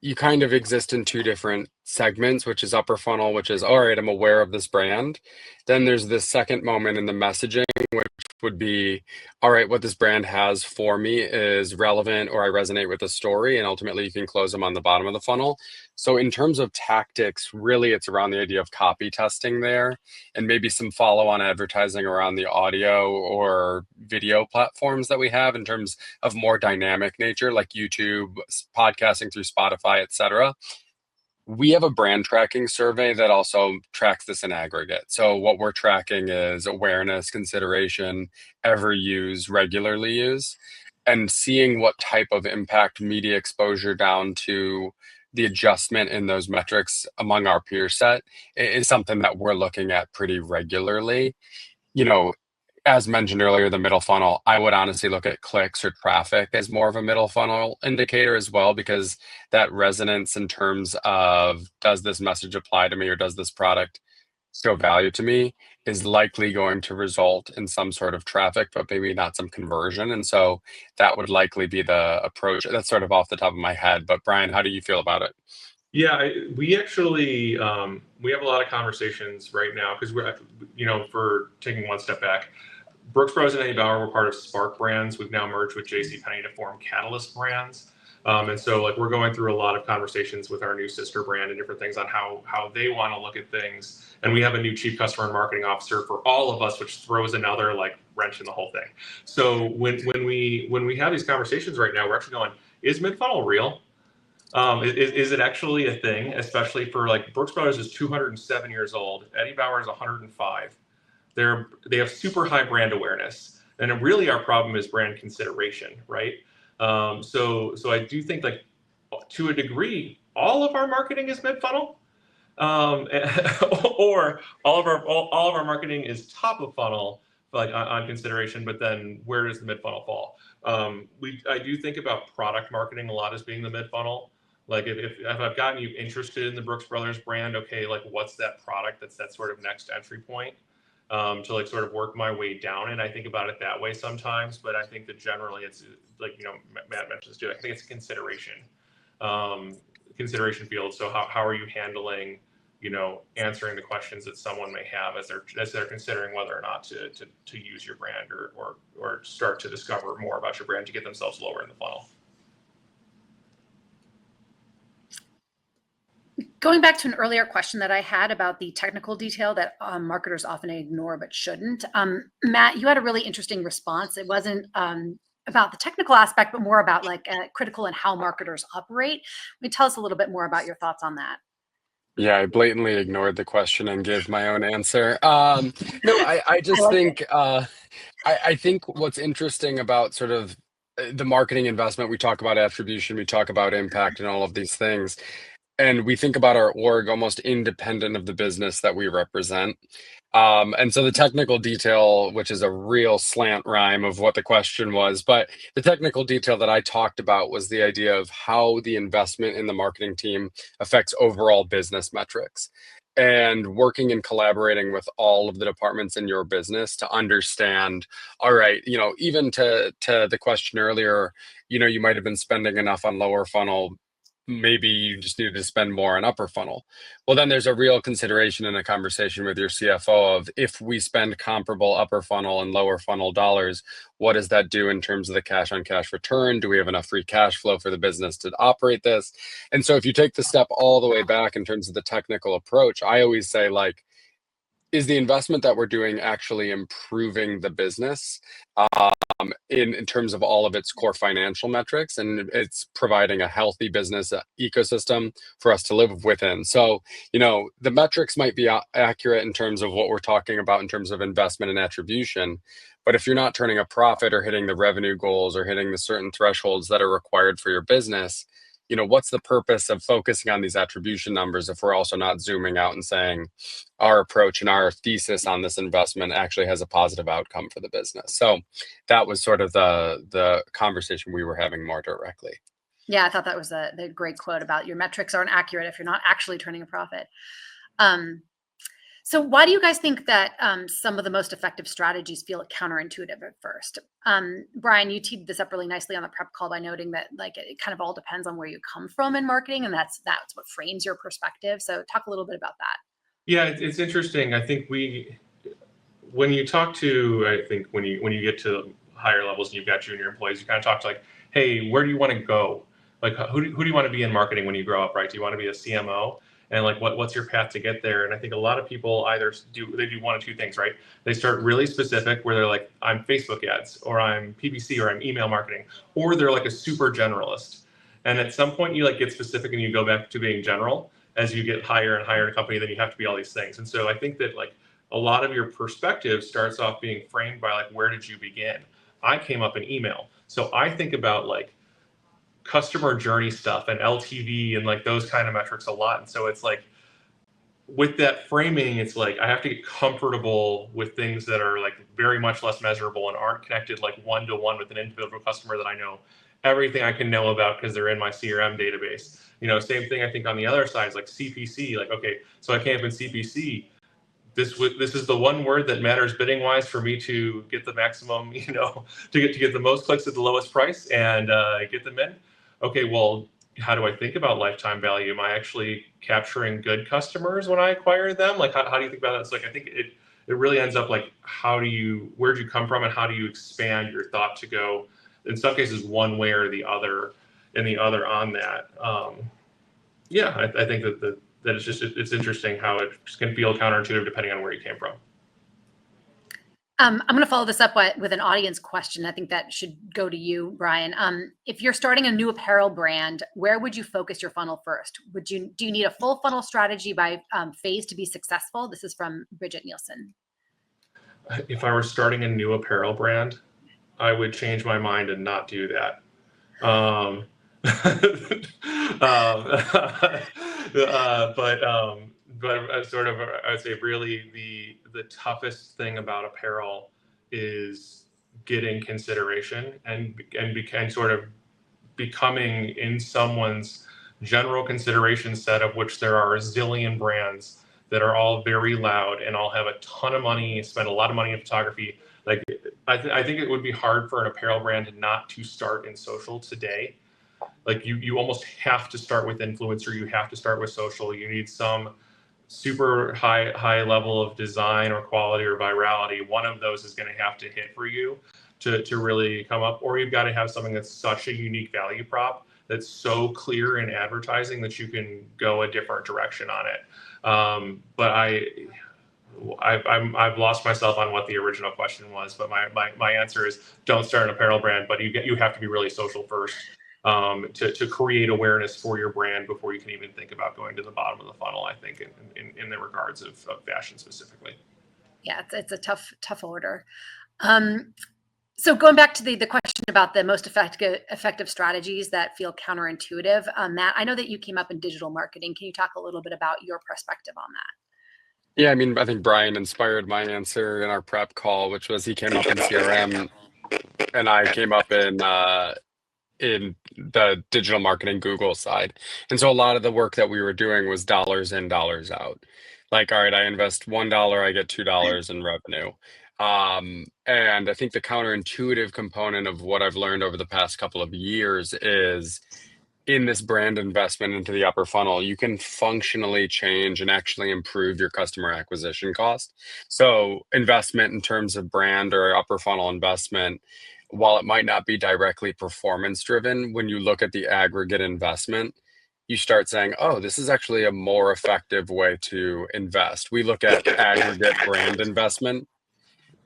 You kind of exist in 2 different segments, which is upper funnel, which is, all right, I'm aware of this brand. Then there's this second moment in the messaging, which would be, all right, what this brand has for me is relevant, or I resonate with the story, and ultimately you can close them on the bottom of the funnel. So in terms of tactics, really it's around the idea of copy testing there, and maybe some follow-on advertising around the audio or video platforms that we have in terms of more dynamic nature, like YouTube, podcasting through Spotify, etc. We have a brand tracking survey that also tracks this in aggregate. So what we're tracking is awareness, consideration, ever use, regularly use, and seeing what type of impact media exposure down to the adjustment in those metrics among our peer set is something that we're looking at pretty regularly. As mentioned earlier, the middle funnel, I would honestly look at clicks or traffic as more of a middle funnel indicator as well, because that resonance in terms of, does this message apply to me, or does this product show value to me, is likely going to result in some sort of traffic, but maybe not some conversion. And so that would likely be the approach. That's sort of off the top of my head. But Brian, how do you feel about it? Yeah, we actually we have a lot of conversations right now, because we're, for taking one step back, Brooks Brothers and Eddie Bauer were part of Spark Brands. We've now merged with JCPenney to form Catalyst Brands. And so we're going through a lot of conversations with our new sister brand and different things on how they want to look at things. And we have a new chief customer and marketing officer for all of us, which throws another wrench in the whole thing. So when we have these conversations right now, we're actually going, is mid-funnel real? Is it actually a thing? Especially for Brooks Brothers is 207 years old. Eddie Bauer is 105. They have super high brand awareness, and really our problem is brand consideration, right? So I do think to a degree, all of our marketing is mid-funnel, or all of our marketing is top of funnel, on consideration. But then where does the mid-funnel fall? I do think about product marketing a lot as being the mid-funnel. Like if I've gotten you interested in the Brooks Brothers brand, okay, like what's that product that's that sort of next entry point to like sort of work my way down. And I think about it that way sometimes, but I think that generally it's like, you know, Matt mentioned this too. I think it's consideration field. So how are you handling, you know, answering the questions that someone may have as they're considering whether or not to use your brand or start to discover more about your brand to get themselves lower in the funnel. Going back to an earlier question that I had about the technical detail that marketers often ignore but shouldn't, Matt, you had a really interesting response. It wasn't about the technical aspect, but more about like critical and how marketers operate. Can you tell us a little bit more about your thoughts on that? Yeah, I blatantly ignored the question and gave my own answer. No, I I just like it. think I think what's interesting about sort of the marketing investment, we talk about attribution, we talk about impact and all of these things. And we think about our org almost independent of the business that we represent. And so the technical detail, which is a real slant rhyme of what the question was, but the technical detail that I talked about was the idea of how the investment in the marketing team affects overall business metrics. And working and collaborating with all of the departments in your business to understand, all right, you know, even to the question earlier, you know, you might have been spending enough on lower funnel, maybe you just needed to spend more on upper funnel. Well, then there's a real consideration in a conversation with your CFO of, if we spend comparable upper funnel and lower funnel dollars, what does that do in terms of the cash on cash return? Do we have enough free cash flow for the business to operate this? And so if you take the step all the way back in terms of the technical approach, I always say, like, is the investment that we're doing actually improving the business in terms of all of its core financial metrics, and it's providing a healthy business ecosystem for us to live within? So, you know, the metrics might be accurate in terms of what we're talking about in terms of investment and attribution, but if you're not turning a profit or hitting the revenue goals or hitting the certain thresholds that are required for your business, you know, what's the purpose of focusing on these attribution numbers if we're also not zooming out and saying our approach and our thesis on this investment actually has a positive outcome for the business? So that was sort of the conversation we were having more directly. Yeah, I thought that was the great quote about your metrics aren't accurate if you're not actually turning a profit. So why do you guys think that some of the most effective strategies feel counterintuitive at first? Brian, you teed this up really nicely on the prep call by noting that like it kind of all depends on where you come from in marketing, and that's what frames your perspective. So talk a little bit about that. Yeah, it's interesting. I think when you talk to, I think when you get to higher levels and you've got junior employees, you kind of talk to like, hey, where do you want to go? Like, who do you want to be in marketing when you grow up, right? Do you want to be a CMO? And like, what's your path to get there? And I think a lot of people either do one of two things, right? They start really specific where they're like, I'm Facebook ads, or I'm PPC, or I'm email marketing, or they're like a super generalist. And at some point you like get specific and you go back to being general. As you get higher and higher in a company, then you have to be all these things. And so I think that like a lot of your perspective starts off being framed by like, where did you begin? I came up in email. So I think about like customer journey stuff and LTV and like those kind of metrics a lot. And so it's like, with that framing, it's like I have to get comfortable with things that are like very much less measurable and aren't connected like one-to-one with an individual customer that I know everything I can know about because they're in my CRM database. You know, same thing I think on the other side is like CPC. Like, okay, so I came up in CPC. This is the one word that matters bidding wise for me to get the maximum, you know, to get the most clicks at the lowest price and get them in. Okay, well, how do I think about lifetime value? Am I actually capturing good customers when I acquire them? Like, how do you think about that? It's like, I think it really ends up like, where'd you come from and how do you expand your thought to go, in some cases, one way or the other, and the other on that. Yeah, I think that it's interesting how it can feel counterintuitive depending on where you came from. I'm going to follow this up with an audience question. I think that should go to you, Brian. If you're starting a new apparel brand, where would you focus your funnel first? Do you need a full funnel strategy by phase to be successful? This is from Bridget Nielsen. If I were starting a new apparel brand, I would change my mind and not do that. But sort of, I would say really the toughest thing about apparel is getting consideration and sort of becoming in someone's general consideration set of which there are a zillion brands that are all very loud and all have a ton of money, spend a lot of money in photography. Like, I think it would be hard for an apparel brand not to start in social today. Like you almost have to start with influencer. You have to start with social. You need some super high level of design or quality or virality. One of those is going to have to hit for you to really come up, or you've got to have something that's such a unique value prop that's so clear in advertising that you can go a different direction on it. But I've lost myself on what the original question was, but my answer is don't start an apparel brand, but you have to be really social first to create awareness for your brand before you can even think about going to the bottom of the funnel, I think, in the regards of fashion specifically. Yeah, it's a tough order. So going back to the question about the most effective strategies that feel counterintuitive, Matt, I know that you came up in digital marketing. Can you talk a little bit about your perspective on that? Yeah, I mean, I think Brian inspired my answer in our prep call, which was he came up in CRM and I came up in the digital marketing Google side. And so a lot of the work that we were doing was dollars in, dollars out. Like, all right, I invest $1, I get $2 in revenue. And I think the counterintuitive component of what I've learned over the past couple of years is in this brand investment into the upper funnel, you can functionally change and actually improve your customer acquisition cost. So investment in terms of brand or upper funnel investment, while it might not be directly performance driven, when you look at the aggregate investment, you start saying, oh, this is actually a more effective way to invest. We look at aggregate brand investment.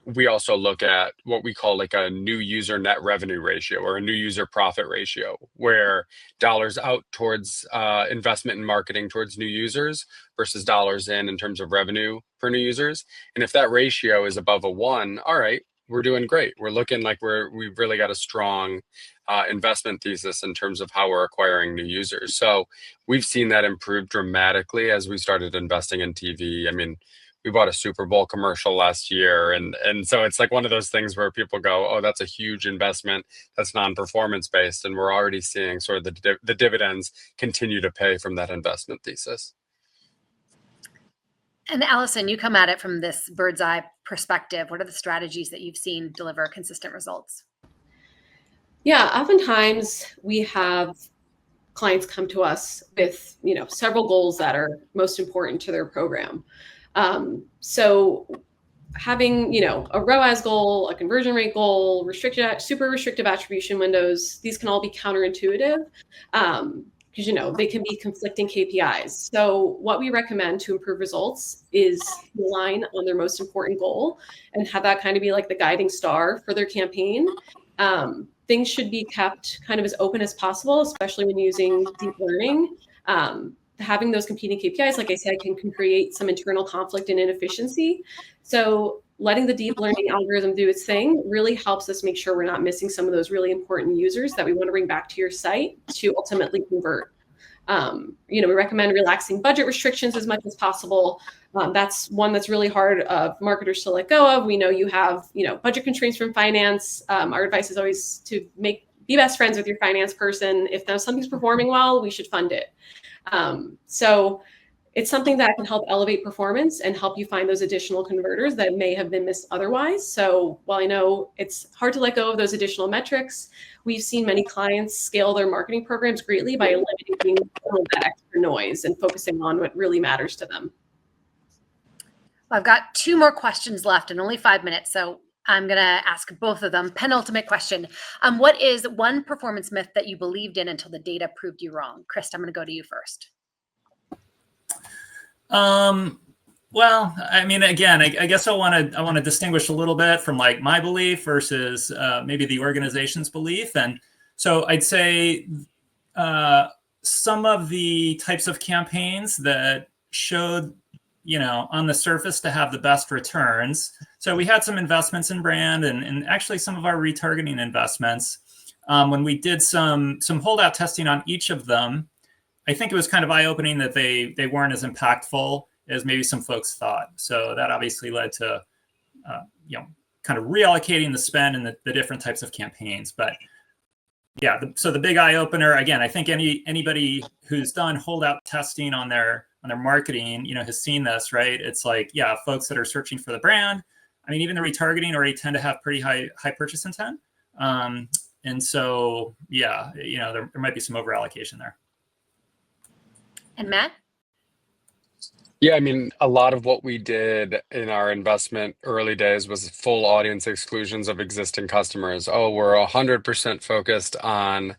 We also look at what we call like a new user net revenue ratio or a new user profit ratio, where dollars out towards investment in marketing towards new users versus dollars in terms of revenue for new users. And if that ratio is above a 1, all right, we're doing great. We're looking like we've really got a strong investment thesis in terms of how we're acquiring new users. So we've seen that improve dramatically as we started investing in TV. I mean, we bought a Super Bowl commercial last year. And so it's like one of those things where people go, oh, that's a huge investment that's non-performance based. And we're already seeing sort of the dividends continue to pay from that investment thesis. And Allison, you come at it from this bird's eye perspective. What are the strategies that you've seen deliver consistent results? Yeah, oftentimes we have clients come to us with, several goals that are most important to their program. So having, a ROAS goal, a conversion rate goal, super restrictive attribution windows, these can all be counterintuitive because, they can be conflicting KPIs. So what we recommend to improve results is align on their most important goal and have that kind of be like the guiding star for their campaign. Things should be kept kind of as open as possible, especially when using deep learning. Having those competing KPIs, like I said, can create some internal conflict and inefficiency. So letting the deep learning algorithm do its thing really helps us make sure we're not missing some of those really important users that we want to bring back to your site to ultimately convert. We recommend relaxing budget restrictions as much as possible. That's one that's really hard of marketers to let go of. We know you have, budget constraints from finance. Our advice is always to be best friends with your finance person. If something's performing well, we should fund it. So it's something that can help elevate performance and help you find those additional converters that may have been missed otherwise. So while I know it's hard to let go of those additional metrics, we've seen many clients scale their marketing programs greatly by eliminating all of that extra noise and focusing on what really matters to them. I've got 2 more questions left and only 5 minutes. So I'm going to ask both of them. Penultimate question. What is one performance myth that you believed in until the data proved you wrong? Chris, I'm going to go to you first. Well, I mean, again, I guess I want to distinguish a little bit from like my belief versus maybe the organization's belief. And so I'd say some of the types of campaigns that showed, on the surface to have the best returns. So we had some investments in brand and actually some of our retargeting investments. When we did some holdout testing on each of them, I think it was kind of eye-opening that they weren't as impactful as maybe some folks thought. So that obviously led to, kind of reallocating the spend and the different types of campaigns. But so the big eye opener, again, I think anybody who's done holdout testing on their marketing, has seen this, right? It's like, folks that are searching for the brand. I mean, even the retargeting already tend to have pretty high purchase intent. And so, there might be some over allocation there. And Matt? Yeah, I mean, a lot of what we did in our investment early days was full audience exclusions of existing customers. Oh, we're 100% focused on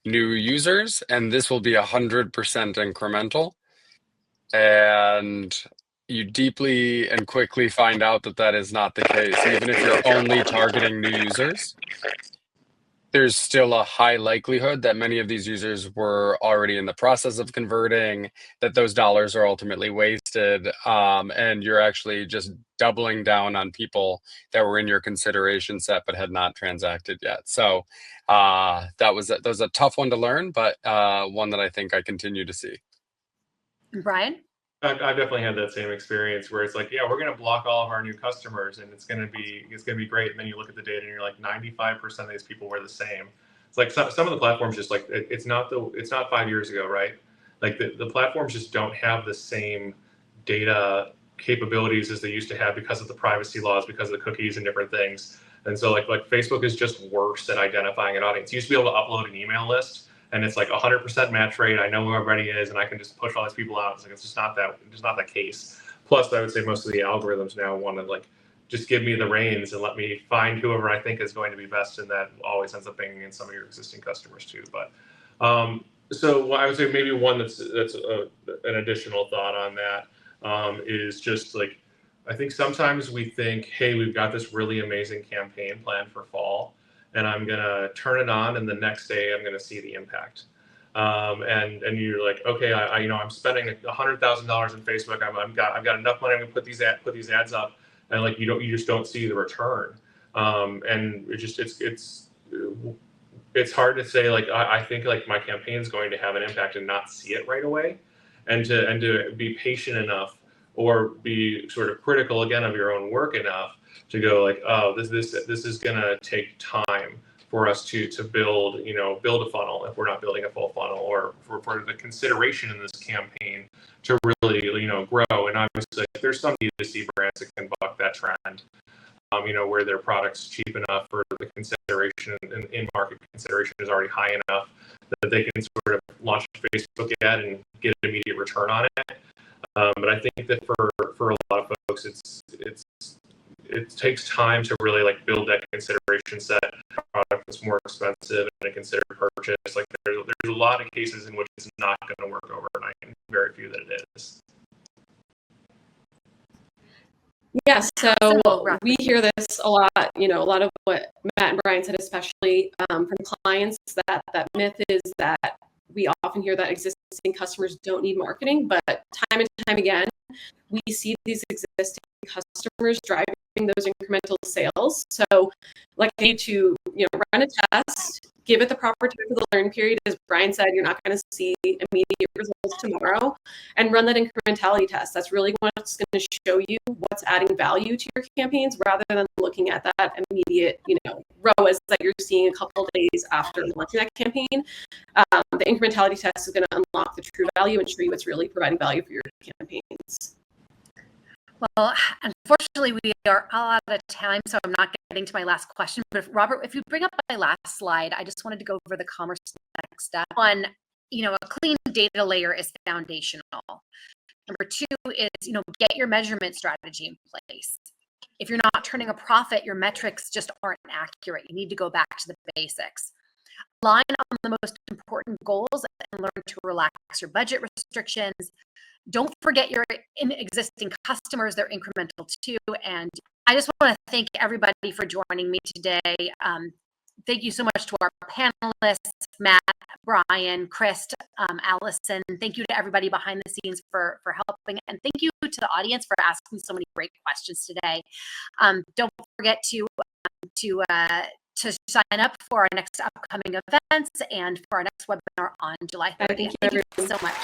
new users, and this will be 100% incremental. And you deeply and quickly find out that that is not the case. Even if you're only targeting new users, there's still a high likelihood that many of these users were already in the process of converting, that those dollars are ultimately wasted, and you're actually just doubling down on people that were in your consideration set but had not transacted yet. So that was a tough one to learn, but one that I think I continue to see. Brian? I've definitely had that same experience where it's like, we're going to block all of our new customers and it's going to be great. And then you look at the data and you're like, 95% of these people were the same. It's like some of the platforms just like, it's not 5 years ago, right? Like the platforms just don't have the same data capabilities as they used to have because of the privacy laws, because of the cookies and different things. And so like Facebook is just worse at identifying an audience. You used to be able to upload an email list and it's like 100% match rate. I know who everybody is, and I can just push all these people out. It's like, it's just not that case. Plus, I would say most of the algorithms now want to like just give me the reins and let me find whoever I think is going to be best, and that always ends up bringing in some of your existing customers too. But so I would say maybe one that's an additional thought on that is just like, I think sometimes we think, hey, we've got this really amazing campaign planned for fall, and I'm gonna turn it on, and the next day I'm gonna see the impact. And you're like, okay, I'm spending $100,000 in Facebook. I've got enough money. I'm gonna put these ads up, and like you just don't see the return. And it's hard to say like I think like my campaign is going to have an impact and not see it right away, and to be patient enough or be sort of critical again of your own work enough to go like, oh, this is gonna take time for us to build a funnel if we're not building a full funnel, or for the consideration in this campaign to really grow. And obviously there's some D2C brands that can buck that trend, where their product's cheap enough for the consideration and in-market consideration is already high enough that they can sort of launch a Facebook ad and get an immediate return on it. But I think that for a lot of folks, it takes time to really like build that consideration set. Product that's more expensive and a considered purchase. Like there's a lot of cases in which it's not going to work overnight, and very few that it is. Yeah, so we hear this a lot, a lot of what Matt and Brian said, especially from clients, that myth is that we often hear that existing customers don't need marketing, but time and time again, we see these existing customers driving those incremental sales. So like I need to, run a test, give it the proper time for the learning period. As Brian said, you're not going to see immediate results tomorrow, and run that incrementality test. That's really what's going to show you what's adding value to your campaigns, rather than looking at that immediate, ROAS that you're seeing a couple of days after launching that campaign. The incrementality test is going to unlock the true value and show you what's really providing value for your campaigns. Well, unfortunately, we are all out of time, so I'm not getting to my last question. But Robert, if you bring up my last slide, I just wanted to go over the commerce next step. One, a clean data layer is foundational. Number two is, get your measurement strategy in place. If you're not turning a profit, your metrics just aren't accurate. You need to go back to the basics. Align on the most important goals and learn to relax your budget restrictions. Don't forget your existing customers, they're incremental too. And I just want to thank everybody for joining me today. Thank you so much to our panelists, Matt, Brian, Chris, Allison. Thank you to everybody behind the scenes for helping. And thank you to the audience for asking so many great questions today. Don't forget to sign up for our next upcoming events and for our next webinar on July 30th. Thank you so much.